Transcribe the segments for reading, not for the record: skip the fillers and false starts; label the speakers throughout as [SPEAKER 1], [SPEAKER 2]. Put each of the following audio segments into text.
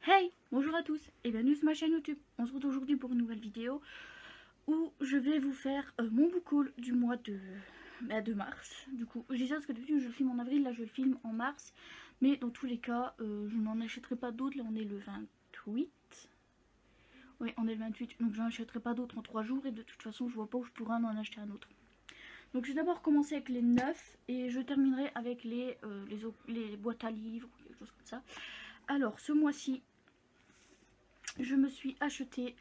[SPEAKER 1] Hey, bonjour à tous et bienvenue sur ma chaîne YouTube. On se retrouve aujourd'hui pour une nouvelle vidéo où je vais vous faire mon book haul du mois de mars. Du coup, je dis ça parce que d'habitude je le filme en avril, là je le filme en mars. Mais dans tous les cas, je n'en achèterai pas d'autres. Là on est le 28. Oui, on est le 28, donc je n'en achèterai pas d'autres en 3 jours. Et de toute façon, je vois pas où je pourrais en acheter un autre. Donc je vais d'abord commencer avec les neufs et je terminerai avec les boîtes à livres, quelque chose comme ça. Alors ce mois-ci, je me suis acheté,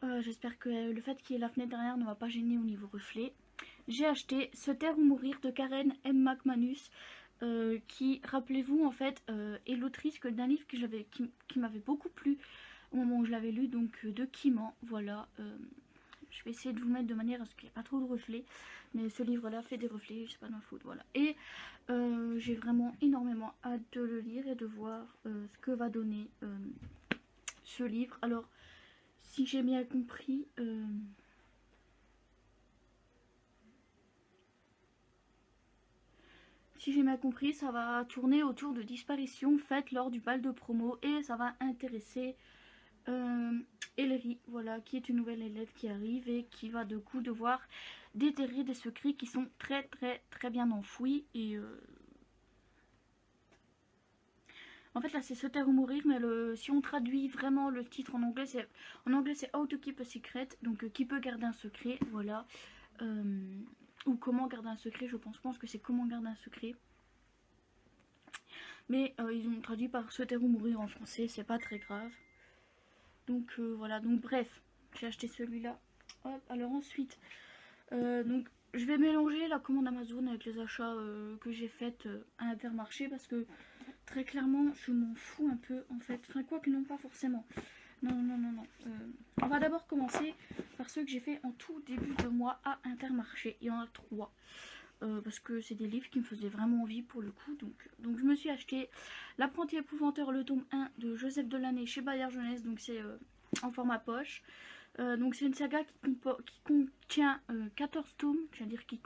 [SPEAKER 1] j'espère que le fait qu'il y ait la fenêtre derrière ne va pas gêner au niveau reflet. J'ai acheté Se taire ou mourir de Karen M. McManus, qui, rappelez-vous, en fait, est l'autrice d'un livre qui m'avait beaucoup plu au moment où je l'avais lu, donc de Kiman. Voilà, je vais essayer de vous mettre de manière à ce qu'il n'y ait pas trop de reflets, mais ce livre-là fait des reflets, c'est pas de ma faute, voilà. Et j'ai vraiment énormément hâte de le lire et de voir ce que va donner ce livre. Alors, si j'ai bien compris, ça va tourner autour de disparitions faites lors du bal de promo et ça va intéresser Ellery, voilà, qui est une nouvelle élève qui arrive et qui va de coup devoir déterrer des secrets qui sont très bien enfouis. Et en fait là c'est Se taire ou mourir, mais si on traduit vraiment le titre en anglais c'est How to Keep a Secret, donc qui peut garder un secret, voilà. Ou comment garder un secret, je pense que c'est comment garder un secret. Mais ils ont traduit par Se taire ou mourir en français, c'est pas très grave. Donc voilà, donc bref, j'ai acheté celui-là. Alors ensuite, donc je vais mélanger la commande Amazon avec les achats que j'ai faits à Intermarché, parce que très clairement je m'en fous un peu en fait. Enfin quoi que non, pas forcément. Non. On va d'abord commencer par ceux que j'ai fait en tout début de mois à Intermarché. Il y en a 3. Parce que c'est des livres qui me faisaient vraiment envie pour le coup. Donc je me suis acheté L'apprenti épouvanteur, le tome 1 de Joseph Delaney chez Bayard Jeunesse. Donc c'est en format poche. Donc c'est une saga qui contient 14 tomes. Je veux dire qui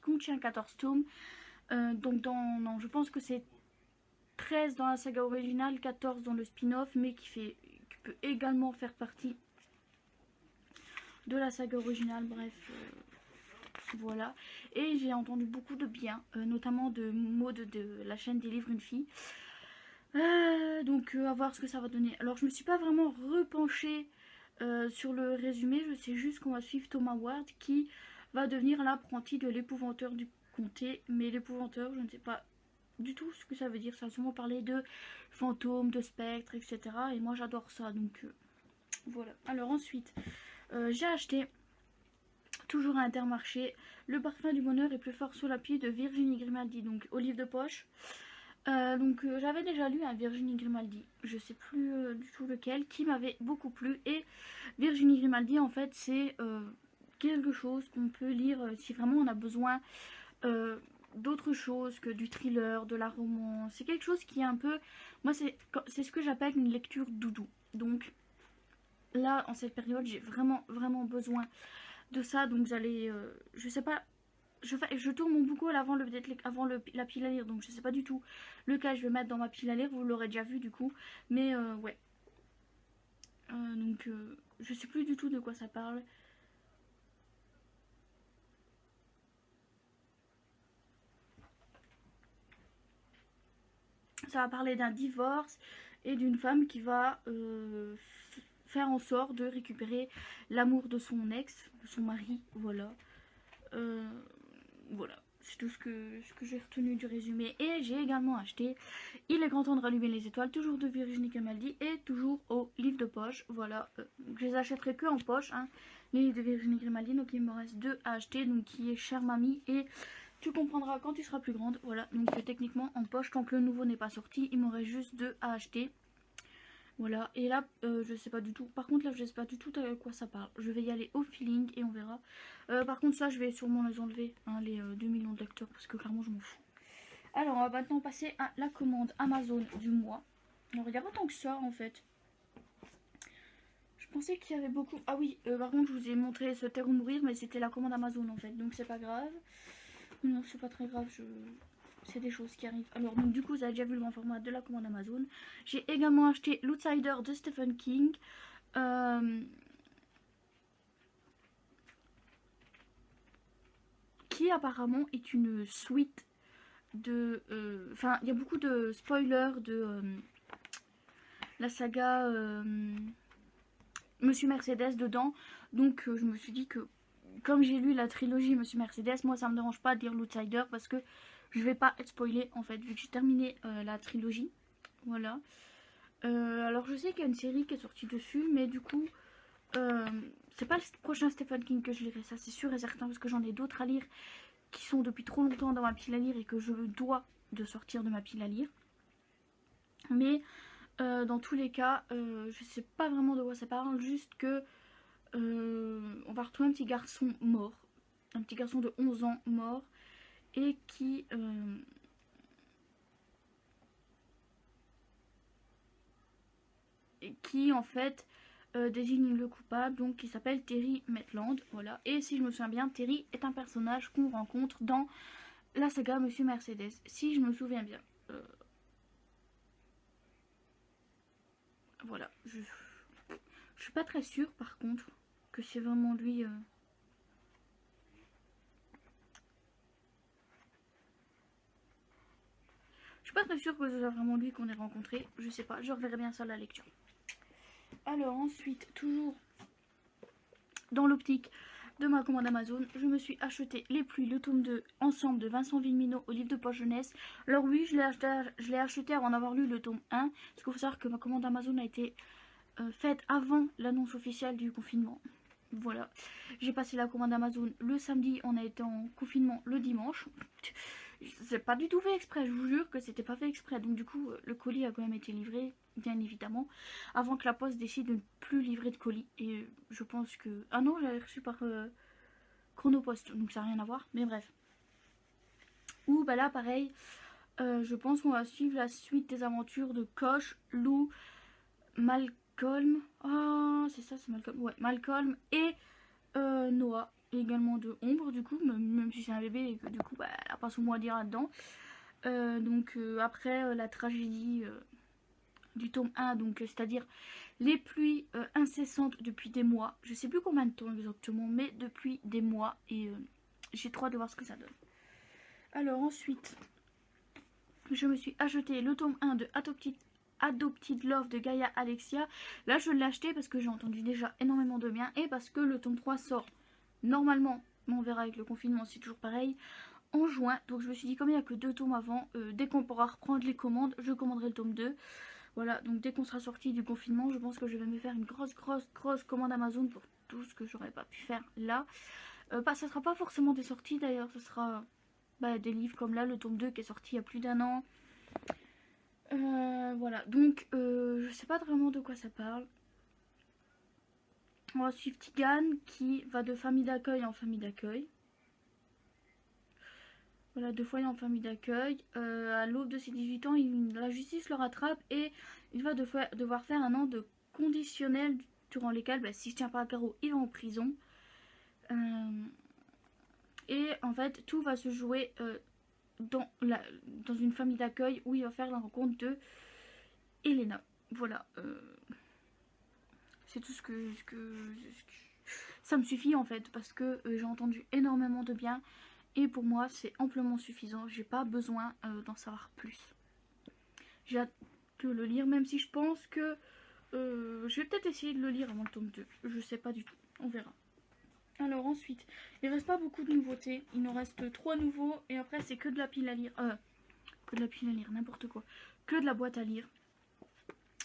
[SPEAKER 1] contient 14 tomes. Non, je pense que c'est 13 dans la saga originale, 14 dans le spin-off, mais qui peut également faire partie de la saga originale. Bref, voilà. Et j'ai entendu beaucoup de bien, notamment de Maud de la chaîne des livres une fille. Donc à voir ce que ça va donner. Alors je me suis pas vraiment repenchée sur le résumé, je sais juste qu'on va suivre Thomas Ward qui va devenir l'apprenti de l'épouvanteur du comté. Mais l'épouvanteur, je ne sais pas du tout ce que ça veut dire. Ça va sûrement parler de fantômes, de spectres, etc. Et moi j'adore ça, donc voilà. Alors ensuite, j'ai acheté, toujours à Intermarché, Le parfum du bonheur est plus fort sous la pluie de Virginie Grimaldi, donc au livre de poche. J'avais déjà lu un Virginie Grimaldi, je sais plus du tout lequel, qui m'avait beaucoup plu. Et Virginie Grimaldi, en fait, c'est quelque chose qu'on peut lire si vraiment on a besoin d'autre chose que du thriller, de la romance. C'est quelque chose qui est un peu... Moi, c'est ce que j'appelle une lecture doudou. Donc là, en cette période, j'ai vraiment besoin de ça. Donc j'allais... je sais pas... Je tourne mon book haul avant la pile à lire, donc je sais pas du tout lequel je vais mettre dans ma pile à lire, vous l'aurez déjà vu du coup, mais ouais. Je sais plus du tout de quoi ça parle. Ça va parler d'un divorce et d'une femme qui va faire en sorte de récupérer l'amour de son ex, de son mari, voilà. Voilà, c'est tout ce que j'ai retenu du résumé. Et j'ai également acheté Il est grand temps de rallumer les étoiles, toujours de Virginie Grimaldi et toujours au livre de poche. Voilà, je les achèterai que en poche, hein, les livres de Virginie Grimaldi. Donc il me reste 2 à acheter, donc qui est Chère Mamie et Tu comprendras quand tu seras plus grande. Voilà, donc techniquement en poche, tant que le nouveau n'est pas sorti, il me reste juste 2 à acheter. Voilà, et là, je sais pas du tout. Par contre, là, je sais pas du tout à quoi ça parle. Je vais y aller au feeling et on verra. Par contre, ça, je vais sûrement les enlever, hein, les 2 millions de lecteurs, parce que clairement, je m'en fous. Alors, on va maintenant passer à la commande Amazon du mois. Alors, il n'y a pas tant que ça, en fait. Je pensais qu'il y avait beaucoup... Ah oui, par contre, je vous ai montré Se taire ou mourir, mais c'était la commande Amazon, en fait. Donc, c'est pas grave. Non, c'est pas très grave, c'est des choses qui arrivent. Alors donc du coup vous avez déjà vu le grand format de la commande Amazon. J'ai également acheté l'Outsider de Stephen King. Qui apparemment est une suite de... Enfin, il y a beaucoup de spoilers de la saga Monsieur Mercedes dedans. Donc je me suis dit que comme j'ai lu la trilogie Monsieur Mercedes, moi ça me dérange pas de lire l'Outsider parce que je vais pas être spoilée en fait vu que j'ai terminé la trilogie. Voilà. Alors je sais qu'il y a une série qui est sortie dessus, mais du coup c'est pas le prochain Stephen King que je lirai, ça c'est sûr et certain, parce que j'en ai d'autres à lire qui sont depuis trop longtemps dans ma pile à lire et que je dois de sortir de ma pile à lire. Mais dans tous les cas, je sais pas vraiment de quoi ça parle, juste que on va retrouver un petit garçon mort, un petit garçon de 11 ans mort, et qui en fait désigne le coupable, donc qui s'appelle Terry Maitland, voilà. Et si je me souviens bien, Terry est un personnage qu'on rencontre dans la saga Monsieur Mercedes, si je me souviens bien. Voilà, je suis pas très sûre par contre que c'est vraiment lui. Je suis pas très sûre que ce soit vraiment lui qu'on ait rencontré, je sais pas, je reverrai bien ça à la lecture. Alors ensuite, toujours dans l'optique de ma commande Amazon, je me suis acheté Les Pluies, le tome 2, ensemble de Vincent Villeminot au livre de poche jeunesse. Alors oui, je l'ai acheté avant d'avoir lu le tome 1, parce qu'il faut savoir que ma commande Amazon a été faite avant l'annonce officielle du confinement. Voilà, j'ai passé la commande Amazon le samedi, on a été en confinement le dimanche. C'est pas du tout fait exprès, je vous jure que c'était pas fait exprès. Donc du coup, le colis a quand même été livré, bien évidemment, avant que la poste décide de ne plus livrer de colis. Et je pense que... Ah non, j'avais reçu par Chronopost, donc ça n'a rien à voir, mais bref. Ou bah là, pareil, je pense qu'on va suivre la suite des aventures de Coche, Lou, Malcolm... Ah, c'est ça, c'est Malcolm. Ouais, Malcolm et Noah. Également de Ombre, du coup, même si c'est un bébé et que du coup, bah, elle a pas son mot à dire là-dedans. Donc après la tragédie du tome 1, donc c'est-à-dire les pluies incessantes depuis des mois. Je sais plus combien de temps exactement, mais depuis des mois. Et j'ai trop hâte de voir ce que ça donne. Alors ensuite, je me suis acheté le tome 1 de Adopted Love de Gaia Alexia. Là, je l'ai acheté parce que j'ai entendu déjà énormément de bien et parce que le tome 3 sort normalement, mais on verra avec le confinement, c'est toujours pareil, en juin. Donc je me suis dit, comme il n'y a que 2 tomes avant, dès qu'on pourra reprendre les commandes, je commanderai le tome 2. Voilà, donc dès qu'on sera sorti du confinement, je pense que je vais me faire une grosse commande Amazon pour tout ce que j'aurais pas pu faire là. Ça sera pas forcément des sorties d'ailleurs, ce sera des livres comme là, le tome 2 qui est sorti il y a plus d'1 an. Voilà, donc je sais pas vraiment de quoi ça parle. On va suivre Tigane qui va de famille d'accueil en famille d'accueil. Voilà, 2 foyers en famille d'accueil. À l'aube de ses 18 ans, la justice le rattrape et il va devoir faire un an de conditionnel durant lesquels, s'il ne tient pas à carreau, il va en prison. Et en fait, tout va se jouer dans une famille d'accueil où il va faire la rencontre de Elena. Voilà. C'est tout ce que ça me suffit en fait parce que j'ai entendu énormément de bien et pour moi c'est amplement suffisant. J'ai pas besoin d'en savoir plus. J'ai hâte de le lire, même si je pense que je vais peut-être essayer de le lire avant le tome 2. Je sais pas du tout, on verra. Alors ensuite, il reste pas beaucoup de nouveautés. Il nous reste 3 nouveaux et après c'est que de la pile à lire. Que de la pile à lire, n'importe quoi. Que de la boîte à lire.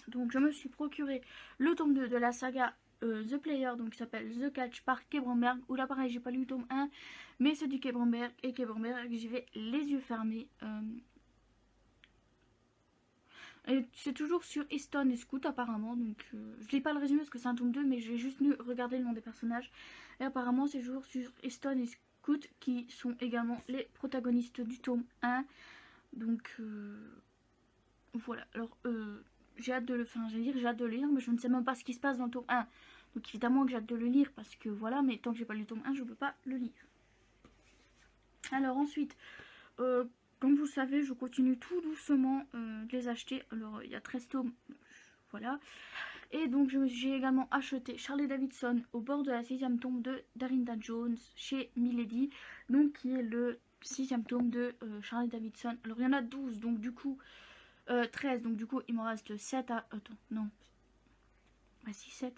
[SPEAKER 1] Donc je me suis procuré le tome 2 de la saga The Player, donc qui s'appelle The Catch par Kay Bromberg. Où là pareil, j'ai pas lu le tome 1, mais c'est du Kay Bromberg. Et Kay Bromberg, j'y vais les yeux fermés. C'est toujours sur Easton et Scout apparemment, donc je lis pas le résumé parce que c'est un tome 2, mais j'ai juste regardé le nom des personnages. Et apparemment c'est toujours sur Easton et Scout qui sont également les protagonistes du tome 1. Donc voilà, alors j'ai hâte de le faire, j'ai hâte de le lire, mais je ne sais même pas ce qui se passe dans le tome 1. Donc évidemment que j'ai hâte de le lire parce que voilà, mais tant que j'ai pas lu le tome 1, je peux pas le lire. Alors ensuite, comme vous savez, je continue tout doucement de les acheter. Alors, il y a 13 tomes, voilà. Et donc, j'ai également acheté Charlie Davidson au bord de la 6e tome de Darinda Jones chez Milady. Donc, qui est le 6e tome de Charlie Davidson. Alors, il y en a 12, donc du coup, 13. Donc, du coup, il me reste 7 à... Attends, non. Bah, si, 7.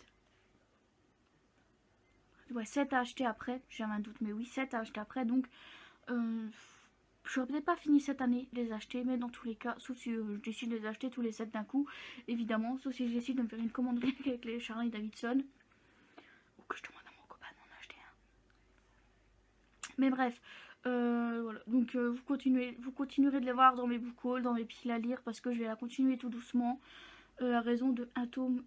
[SPEAKER 1] Ouais, 7 à acheter après. J'avais un doute, mais oui, 7 à acheter après. Donc, je n'aurais peut-être pas fini cette année les acheter, mais dans tous les cas, sauf si je décide de les acheter tous les 7 d'un coup, évidemment, sauf si je décide de me faire une commande avec les Charlie Davidson, ou que je demande à mon copain d'en acheter un. Mais bref, voilà, donc vous continuerez de les voir dans mes book hauls, dans mes piles à lire, parce que je vais la continuer tout doucement, à raison de un tome,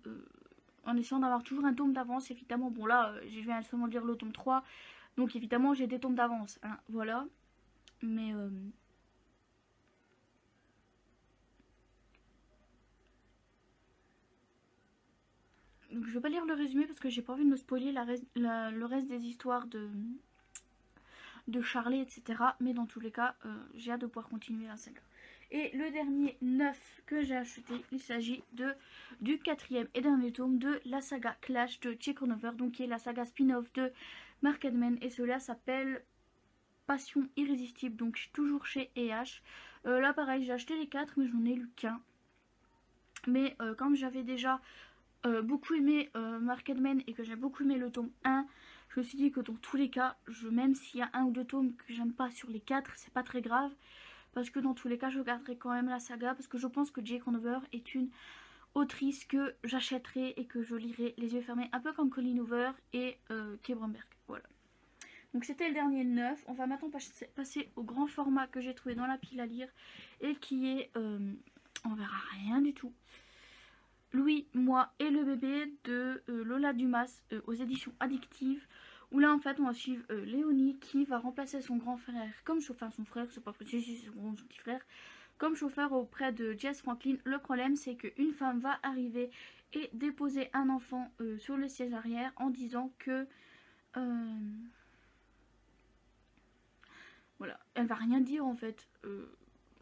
[SPEAKER 1] en essayant d'avoir toujours un tome d'avance, évidemment. Bon là, je viens seulement de lire le tome 3, donc évidemment j'ai des tomes d'avance, hein, voilà, mais... Donc je vais pas lire le résumé parce que j'ai pas envie de me spoiler le reste des histoires de Charlie, etc. Mais dans tous les cas, j'ai hâte de pouvoir continuer la saga. Et le dernier 9 que j'ai acheté, il s'agit du 4e et dernier tome de la saga Clash de Jake Ronover, donc qui est la saga spin-off de Mark Edman. Et cela s'appelle Passion Irrésistible, donc toujours chez EH. Là pareil, j'ai acheté les 4 mais j'en ai lu qu'un. Mais comme j'avais déjà... beaucoup aimé Mark Edman et que j'ai beaucoup aimé le tome 1, je me suis dit que dans tous les cas, même s'il y a un ou deux tomes que j'aime pas sur les 4, c'est pas très grave, parce que dans tous les cas je garderai quand même la saga, parce que je pense que Jake Ronover est une autrice que j'achèterai et que je lirai les yeux fermés, un peu comme Colleen Hoover et Kay Bromberg. Voilà. Donc c'était le dernier 9. On va maintenant passer au grand format que j'ai trouvé dans la pile à lire et qui est, on verra rien du tout, Louis, moi et le bébé de Lola Dumas aux éditions Addictives, où là en fait on va suivre Léonie qui va remplacer son grand frère comme chauffeur, son frère, c'est pas précis, c'est son petit frère, comme chauffeur auprès de Jess Franklin. Le problème c'est qu'une femme va arriver et déposer un enfant sur le siège arrière en disant que voilà, elle va rien dire en fait,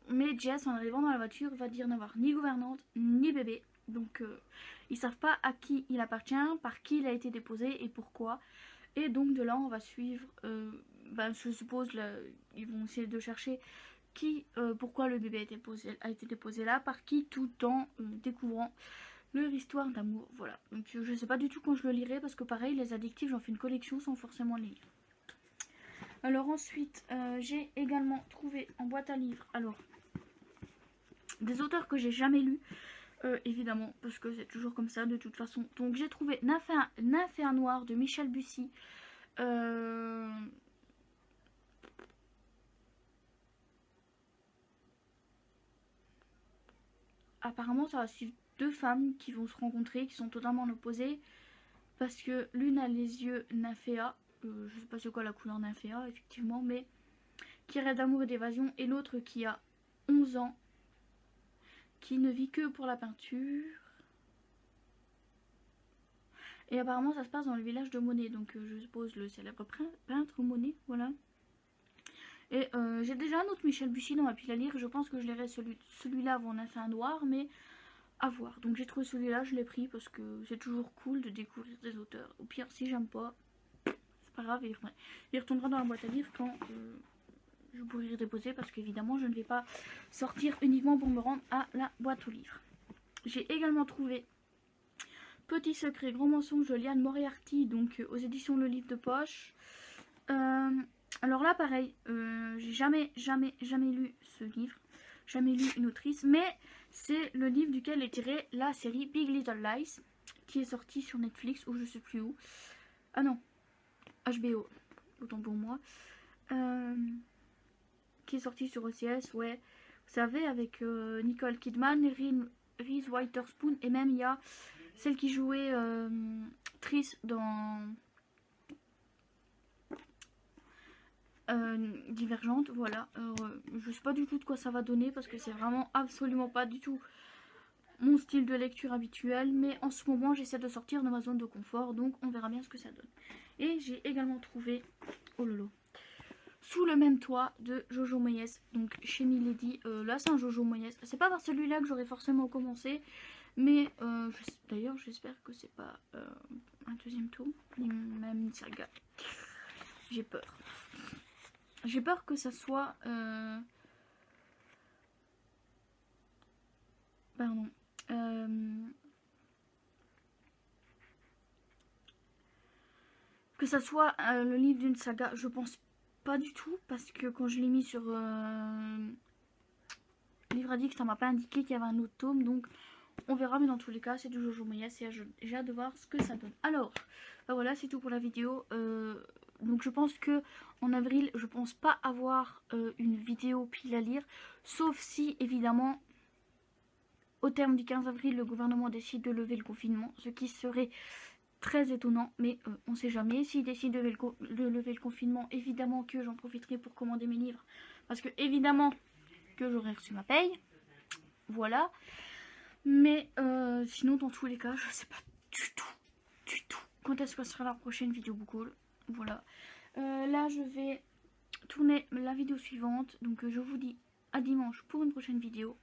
[SPEAKER 1] mais Jess en arrivant dans la voiture va dire n'avoir ni gouvernante ni bébé. Donc ils savent pas à qui il appartient, par qui il a été déposé et pourquoi. Et donc de là on va suivre, je suppose là, ils vont essayer de chercher pourquoi le bébé a été déposé là, par qui, tout en découvrant leur histoire d'amour. Voilà, donc je sais pas du tout quand je le lirai, parce que pareil les Addictifs j'en fais une collection sans forcément les lire. Alors ensuite j'ai également trouvé en boîte à livres, alors des auteurs que j'ai jamais lus. Évidemment, parce que c'est toujours comme ça de toute façon. Donc j'ai trouvé Nymphéa Noir de Michel Bussy. Apparemment ça va suivre deux femmes qui vont se rencontrer, qui sont totalement opposées. Parce que l'une a les yeux nymphéa, je sais pas c'est quoi la couleur nymphéa effectivement, mais qui rêve d'amour et d'évasion. Et l'autre qui a 11 ans, qui ne vit que pour la peinture. Et apparemment ça se passe dans le village de Monet, donc je suppose le célèbre peintre Monet, voilà. Et j'ai déjà un autre Michel Bussy dans ma pile à lire, je pense que je lirai celui-là avant Nymphéa Noir, mais à voir. Donc j'ai trouvé celui-là, je l'ai pris parce que c'est toujours cool de découvrir des auteurs. Au pire, si j'aime pas, c'est pas grave, il retournera dans la boîte à lire quand je pourrai y déposer, parce qu'évidemment je ne vais pas sortir uniquement pour me rendre à la boîte aux livres. J'ai également trouvé Petit secret, grand mensonge de Liane Moriarty, donc aux éditions Le Livre de Poche. Alors là pareil, j'ai jamais lu ce livre, jamais lu une autrice, mais c'est le livre duquel est tirée la série Big Little Lies, qui est sortie sur Netflix ou je sais plus où. Ah non, HBO, autant pour moi. Qui est sortie sur OCS, ouais. Vous savez, avec Nicole Kidman, Reese Witherspoon, et même il y a celle qui jouait Triss dans Divergente, voilà. Je sais pas du tout de quoi ça va donner, parce que c'est vraiment absolument pas du tout mon style de lecture habituel, mais en ce moment j'essaie de sortir de ma zone de confort, donc on verra bien ce que ça donne. Et j'ai également trouvé, oh lolo, sous le même toit de Jojo Moyes, donc chez Milady. Là c'est un Jojo Moyes, c'est pas par celui-là que j'aurais forcément commencé, mais d'ailleurs j'espère que c'est pas un deuxième tome, ni même une saga. J'ai peur. J'ai peur que ça soit... Pardon. Que ça soit le livre d'une saga, je pense pas du tout, parce que quand je l'ai mis sur Livre Addict, ça m'a pas indiqué qu'il y avait un autre tome, donc on verra, mais dans tous les cas c'est du Jojo Moyes et j'ai hâte de voir ce que ça donne. Alors voilà, c'est tout pour la vidéo. Donc je pense que en avril, je pense pas avoir une vidéo pile à lire, sauf si évidemment au terme du 15 avril le gouvernement décide de lever le confinement, ce qui serait très étonnant, mais on sait jamais. S'il décide de lever le confinement, évidemment que j'en profiterai pour commander mes livres, parce que évidemment que j'aurai reçu ma paye, voilà. Mais sinon dans tous les cas je sais pas du tout quand est-ce que sera la prochaine vidéo book haul. Voilà, là je vais tourner la vidéo suivante, donc je vous dis à dimanche pour une prochaine vidéo.